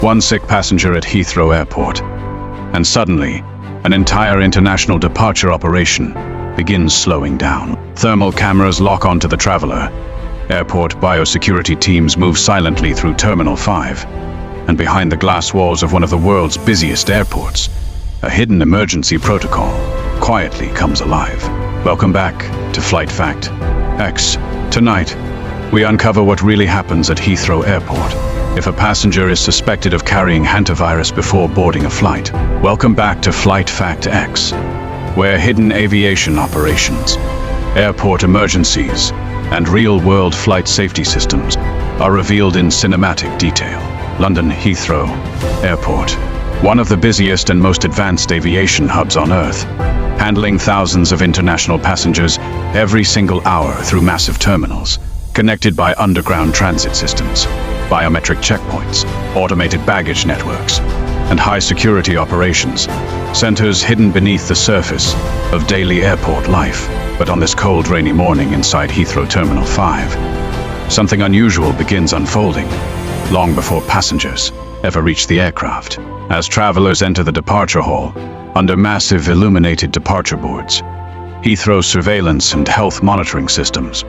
one sick passenger at Heathrow Airport. And suddenly, an entire international departure operation begins slowing down. Thermal cameras lock onto the traveler. Airport biosecurity teams move silently through Terminal 5. And behind the glass walls of one of the world's busiest airports, a hidden emergency protocol quietly comes alive. Welcome back to Flight Fact X. Tonight, we uncover what really happens at Heathrow Airport if a passenger is suspected of carrying Hantavirus before boarding a flight. Welcome back to Flight Fact X, where hidden aviation operations, airport emergencies, and real-world flight safety systems are revealed in cinematic detail. London Heathrow Airport, one of the busiest and most advanced aviation hubs on Earth, handling thousands of international passengers every single hour through massive terminals, connected by underground transit systems, biometric checkpoints, automated baggage networks, and high-security operations, centers hidden beneath the surface of daily airport life. But on this cold, rainy morning inside Heathrow Terminal 5, something unusual begins unfolding, long before passengers ever reach the aircraft. As travelers enter the departure hall, under massive illuminated departure boards, Heathrow's surveillance and health monitoring systems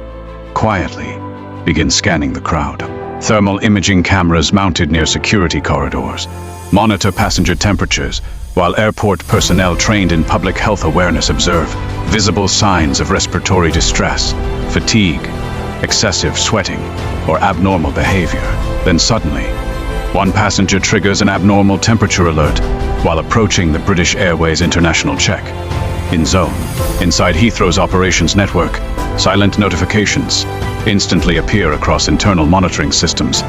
quietly begin scanning the crowd. Thermal imaging cameras mounted near security corridors monitor passenger temperatures, while airport personnel trained in public health awareness observe visible signs of respiratory distress, fatigue, excessive sweating, or abnormal behavior. Then suddenly, one passenger triggers an abnormal temperature alert while approaching the British Airways international check. In zone, inside Heathrow's operations network, silent notifications instantly appear across internal monitoring systems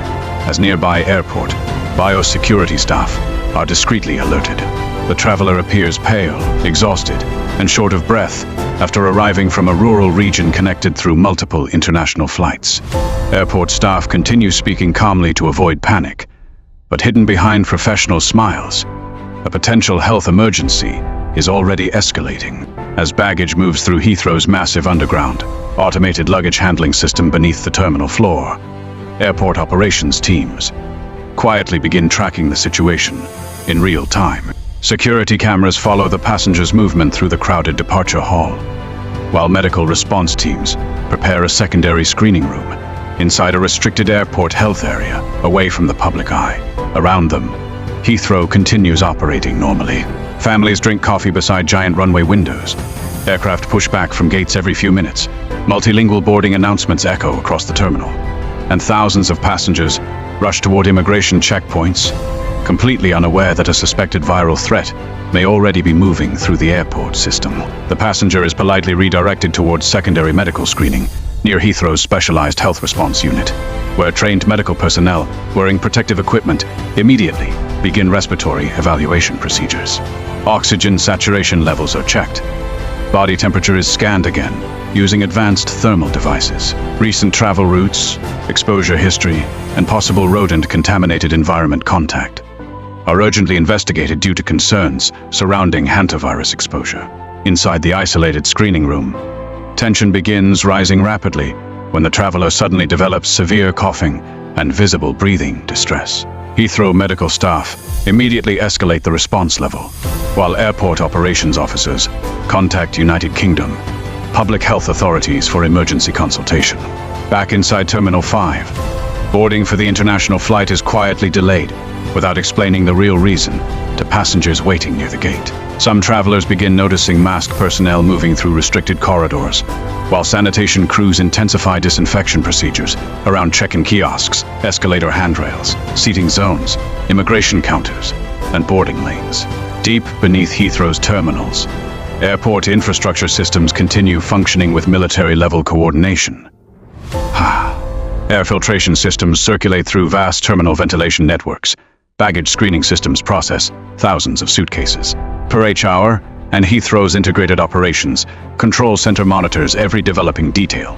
as nearby airport biosecurity staff are discreetly alerted. The traveler appears pale, exhausted, and short of breath after arriving from a rural region connected through multiple international flights. Airport staff continue speaking calmly to avoid panic, but hidden behind professional smiles, a potential health emergency is already escalating. As baggage moves through Heathrow's massive underground, automated luggage handling system beneath the terminal floor, airport operations teams quietly begin tracking the situation in real time. Security cameras follow the passengers' movement through the crowded departure hall, while medical response teams prepare a secondary screening room inside a restricted airport health area, away from the public eye. Around them, Heathrow continues operating normally. Families drink coffee beside giant runway windows. Aircraft push back from gates every few minutes. Multilingual boarding announcements echo across the terminal. And thousands of passengers rush toward immigration checkpoints, completely unaware that a suspected viral threat may already be moving through the airport system. The passenger is politely redirected towards secondary medical screening near Heathrow's specialized health response unit, where trained medical personnel wearing protective equipment immediately begin respiratory evaluation procedures. Oxygen saturation levels are checked. Body temperature is scanned again using advanced thermal devices. Recent travel routes, exposure history, and possible rodent-contaminated environment contact are urgently investigated due to concerns surrounding hantavirus exposure. Inside the isolated screening room, tension begins rising rapidly when the traveler suddenly develops severe coughing and visible breathing distress. Heathrow medical staff immediately escalate the response level, while airport operations officers contact United Kingdom public health authorities for emergency consultation. Back inside Terminal 5, boarding for the international flight is quietly delayed without explaining the real reason to passengers waiting near the gate. Some travelers begin noticing masked personnel moving through restricted corridors, while sanitation crews intensify disinfection procedures around check-in kiosks, escalator handrails, seating zones, immigration counters, and boarding lanes. Deep beneath Heathrow's terminals, airport infrastructure systems continue functioning with military-level coordination. Air filtration systems circulate through vast terminal ventilation networks. Baggage screening systems process thousands of suitcases per hour, and Heathrow's integrated operations control center monitors every developing detail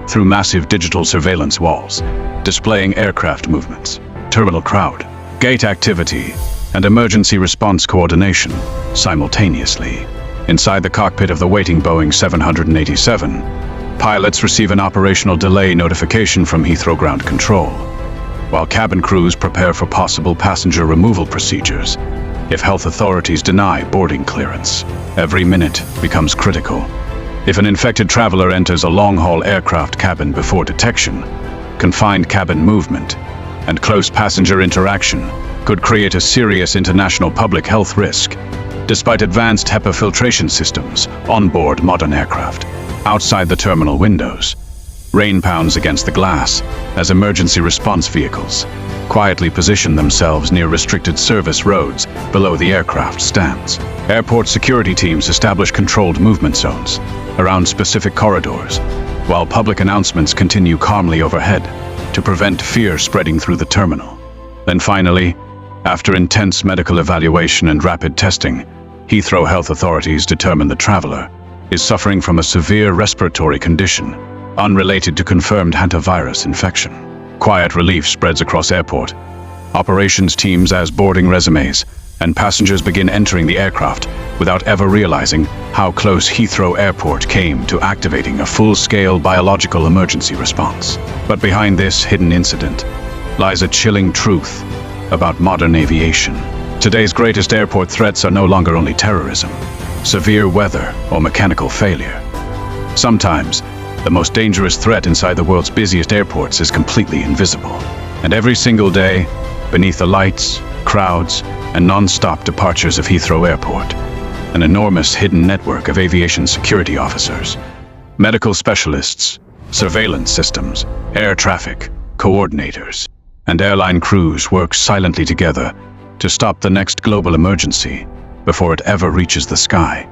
through massive digital surveillance walls, displaying aircraft movements, terminal crowd, gate activity, and emergency response coordination simultaneously. Inside the cockpit of the waiting Boeing 787, pilots receive an operational delay notification from Heathrow Ground Control. while cabin crews prepare for possible passenger removal procedures if health authorities deny boarding clearance. Every minute becomes critical. If an infected traveler enters a long-haul aircraft cabin before detection, confined cabin movement and close passenger interaction could create a serious international public health risk, despite advanced HEPA filtration systems on board modern aircraft. Outside the terminal windows, rain pounds against the glass as emergency response vehicles quietly position themselves near restricted service roads below the aircraft stands. Airport security teams establish controlled movement zones around specific corridors, while public announcements continue calmly overhead to prevent fear spreading through the terminal. Then finally, after intense medical evaluation and rapid testing, Heathrow health authorities determine the traveler is suffering from a severe respiratory condition unrelated to confirmed hantavirus infection. Quiet relief spreads across airport. Operations teams as boarding resumes, and passengers begin entering the aircraft without ever realizing how close Heathrow Airport came to activating a full-scale biological emergency response. But behind this hidden incident lies a chilling truth about modern aviation. Today's greatest airport threats are no longer only terrorism, severe weather, or mechanical failure. Sometimes, the most dangerous threat inside the world's busiest airports is completely invisible. And every single day, beneath the lights, crowds, and non-stop departures of Heathrow Airport, an enormous hidden network of aviation security officers, medical specialists, surveillance systems, air traffic coordinators, and airline crews work silently together to stop the next global emergency before it ever reaches the sky.